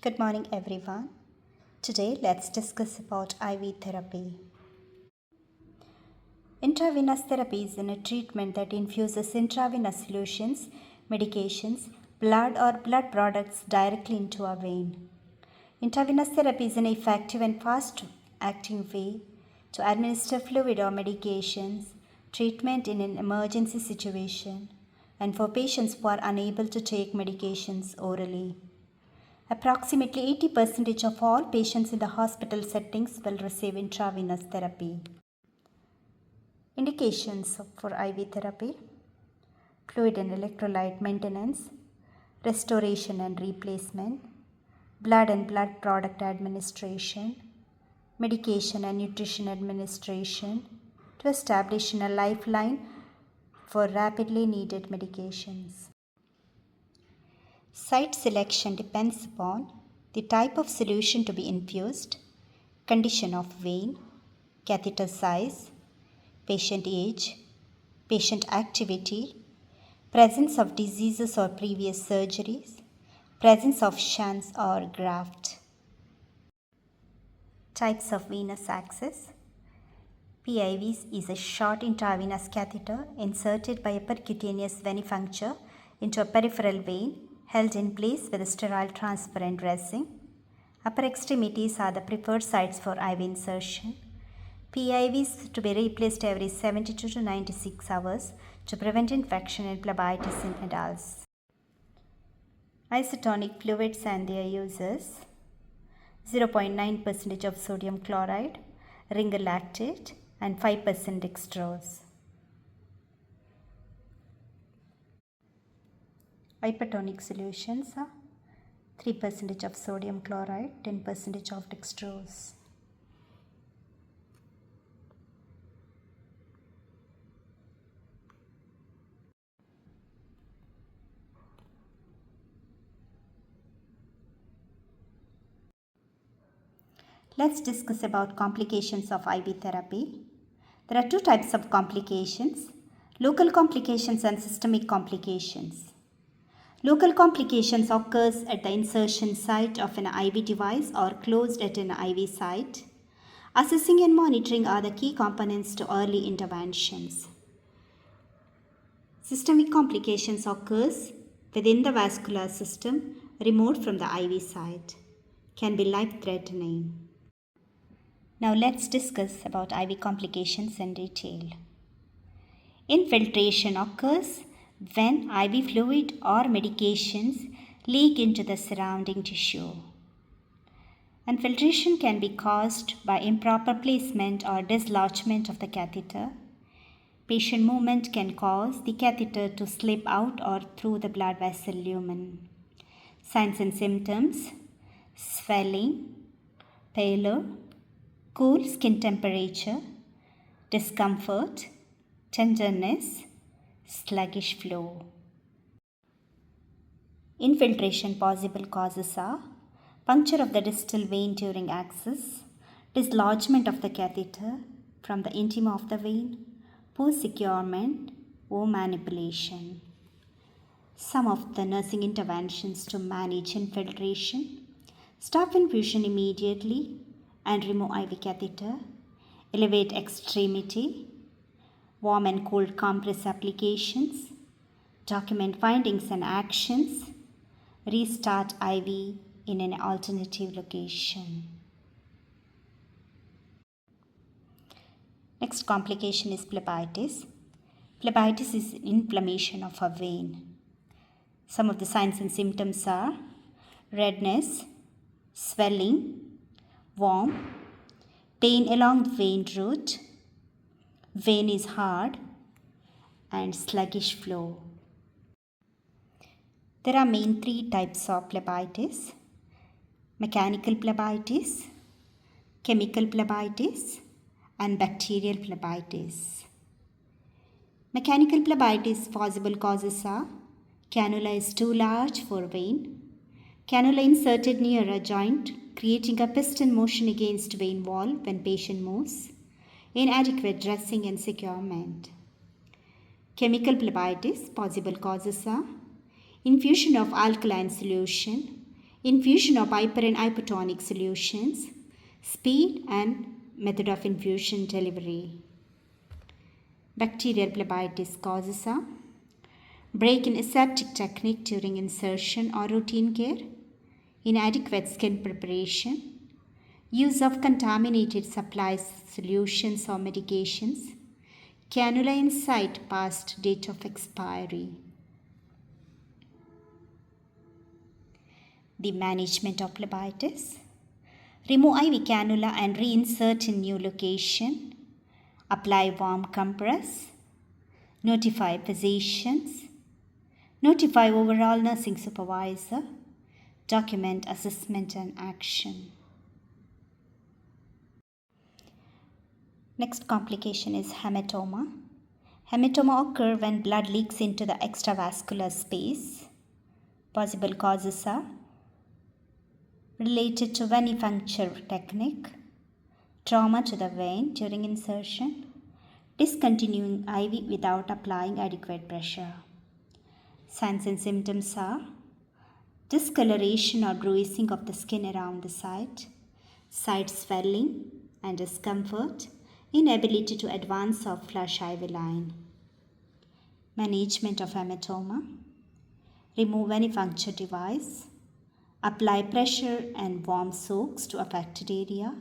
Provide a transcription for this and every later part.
Good morning, everyone. Today, let's discuss about IV therapy. Intravenous therapy is a treatment that infuses intravenous solutions, medications, blood or blood products directly into a vein. Intravenous therapy is an effective and fast-acting way to administer fluid or medications, treatment in an emergency situation, and for patients who are unable to take medications orally. Approximately 80% of all patients in the hospital settings will receive intravenous therapy. Indications for IV therapy: fluid and electrolyte maintenance, restoration and replacement, blood and blood product administration, medication and nutrition administration to establish a lifeline for rapidly needed medications. Site selection depends upon the type of solution to be infused, condition of vein, catheter size, patient age, patient activity, presence of diseases or previous surgeries, presence of shunts or graft. Types of venous access. PIVs is a short intravenous catheter inserted by a percutaneous venipuncture into a peripheral vein held in place with a sterile transparent dressing. Upper extremities are the preferred sites for IV insertion. PIVs to be replaced every 72 to 96 hours to prevent infection and phlebitis in adults. Isotonic fluids and their uses: 0.9% of sodium chloride, ringer lactate, and 5% dextrose. Hypertonic solutions are 3% of sodium chloride, 10% of dextrose. Let's discuss about complications of IV therapy. There are two types of complications: local complications and systemic complications. Local complications occurs at the insertion site of an IV device or closed at an IV site. Assessing and monitoring are the key components to early interventions. Systemic complications occurs within the vascular system removed from the IV site. Can be life-threatening. Now let's discuss about IV complications in detail. Infiltration occurs when IV fluid or medications leak into the surrounding tissue. Infiltration can be caused by improper placement or dislodgement of the catheter. Patient movement can cause the catheter to slip out or through the blood vessel lumen. Signs and symptoms: swelling, pallor, cool skin temperature, discomfort, tenderness, sluggish flow. Infiltration possible causes are puncture of the distal vein during access, dislodgement of the catheter from the intima of the vein, poor securement, or manipulation. Some of the nursing interventions to manage infiltration: stop infusion immediately and remove IV catheter, elevate extremity, warm and cold compress applications, document findings and actions, restart IV in an alternative location. Next complication is phlebitis. Phlebitis is inflammation of a vein. Some of the signs and symptoms are redness, swelling, warm, pain along the vein route, vein is hard, and sluggish flow. There are main three types of phlebitis: mechanical phlebitis, chemical phlebitis, and bacterial phlebitis. Mechanical phlebitis possible causes are: canula is too large for vein, canula inserted near a joint creating a piston motion against vein wall when patient moves, inadequate dressing and securement. Chemical phlebitis possible causes are: infusion of alkaline solution, infusion of hyper and hypotonic solutions, speed and method of infusion delivery. Bacterial phlebitis causes a break in aseptic technique during insertion or routine care, inadequate skin preparation, use of contaminated supplies, solutions or medications, canula in site past date of expiry. The management of phlebitis: remove IV cannula and reinsert in new location, apply warm compress, notify physicians, notify overall nursing supervisor, document assessment and action. Next complication is hematoma. Hematoma occur when blood leaks into the extravascular space. Possible causes are related to venipuncture technique, trauma to the vein during insertion, discontinuing IV without applying adequate pressure. Signs and symptoms are discoloration or bruising of the skin around the site swelling and discomfort, inability to advance or flush IV line. Management of hematoma: remove venipuncture device, apply pressure and warm soaks to affected area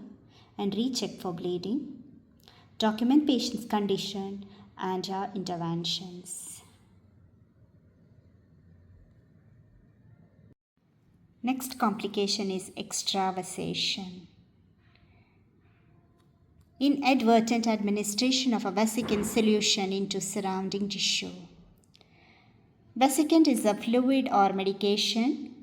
and recheck for bleeding, document patient's condition and interventions. Next complication is extravasation. Inadvertent administration of a vesicant solution into surrounding tissue. Vesicant is a fluid or medication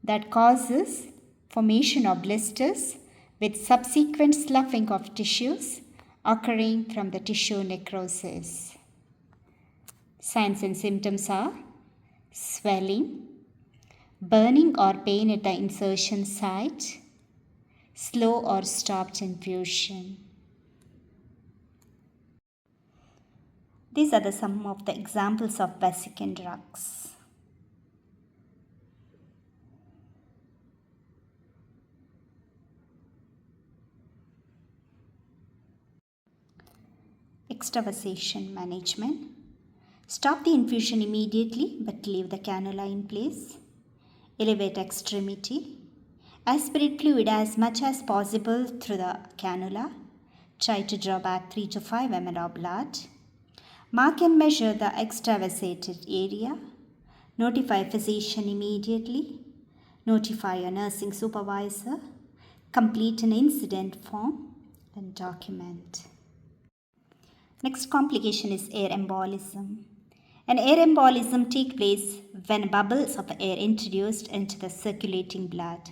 that causes formation of blisters with subsequent sloughing of tissues occurring from the tissue necrosis. Signs and symptoms are swelling, burning or pain at the insertion site, slow or stopped infusion. These are some of the examples of vesicant drugs. Extravasation management: stop the infusion immediately but leave the cannula in place. Elevate extremity. Aspirate fluid as much as possible through the cannula. Try to draw back 3 to 5 ml of blood. Mark and measure the extravasated area. Notify physician immediately. Notify your nursing supervisor. Complete an incident form and document. Next complication is air embolism. An air embolism takes place when bubbles of air introduced into the circulating blood.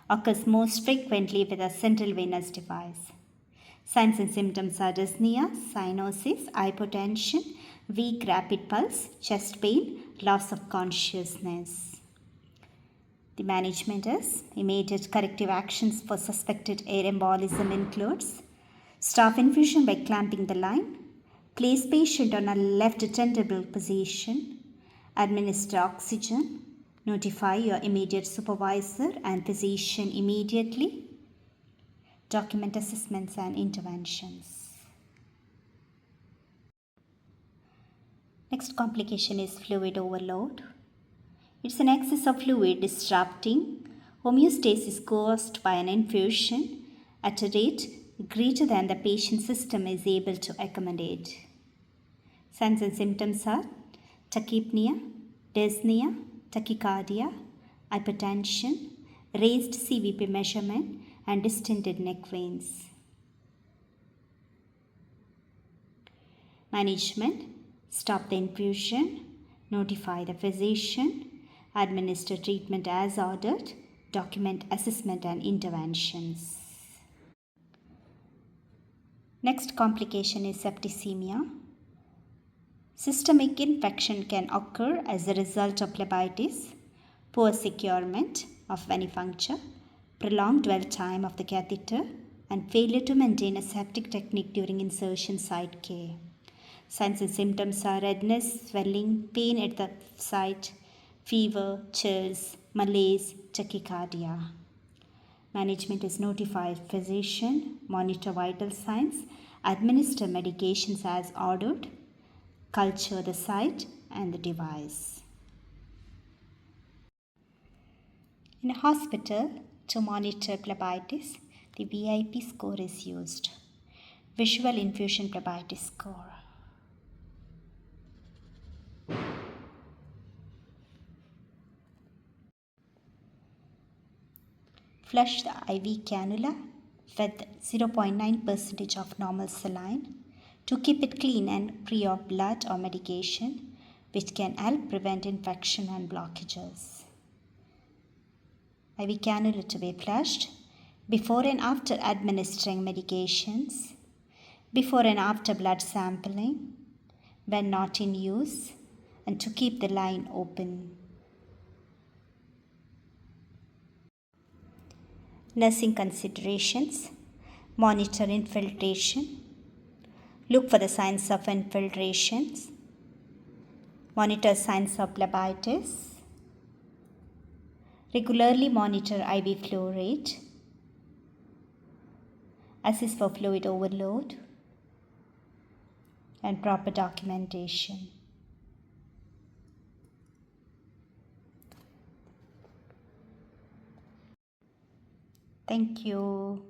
Occurs most frequently with a central venous device. Signs and symptoms are dyspnea, cyanosis, hypotension, weak rapid pulse, chest pain, loss of consciousness. The management is immediate corrective actions for suspected air embolism includes stop infusion by clamping the line, place patient on a left tendible position, administer oxygen, notify your immediate supervisor and physician immediately, document assessments and interventions. Next complication is fluid overload. It's an excess of fluid disrupting homeostasis caused by an infusion at a rate greater than the patient's system is able to accommodate. Signs and symptoms are tachypnea, dyspnea, tachycardia, hypertension, raised CVP measurement, and distended neck veins. Management: stop the infusion, notify the physician, administer treatment as ordered, document assessment and interventions. Next complication is septicemia. Systemic infection can occur as a result of phlebitis, poor securement of venipuncture, prolonged dwell time of the catheter, and failure to maintain aseptic technique during insertion site care. Signs and symptoms are redness, swelling, pain at the site, fever, chills, malaise, tachycardia. Management is notify physician, monitor vital signs, administer medications as ordered, culture the site and the device. In a hospital, to monitor phlebitis, the VIP score is used. Visual infusion phlebitis score. Flush the IV cannula with 0.9% of normal saline to keep it clean and free of blood or medication, which can help prevent infection and blockages. IV cannula to be flushed before and after administering medications, before and after blood sampling, when not in use, and to keep the line open. Nursing considerations: monitor infiltration, look for the signs of infiltrations, monitor signs of phlebitis, regularly monitor IV flow rate, assess for fluid overload, and proper documentation. Thank you.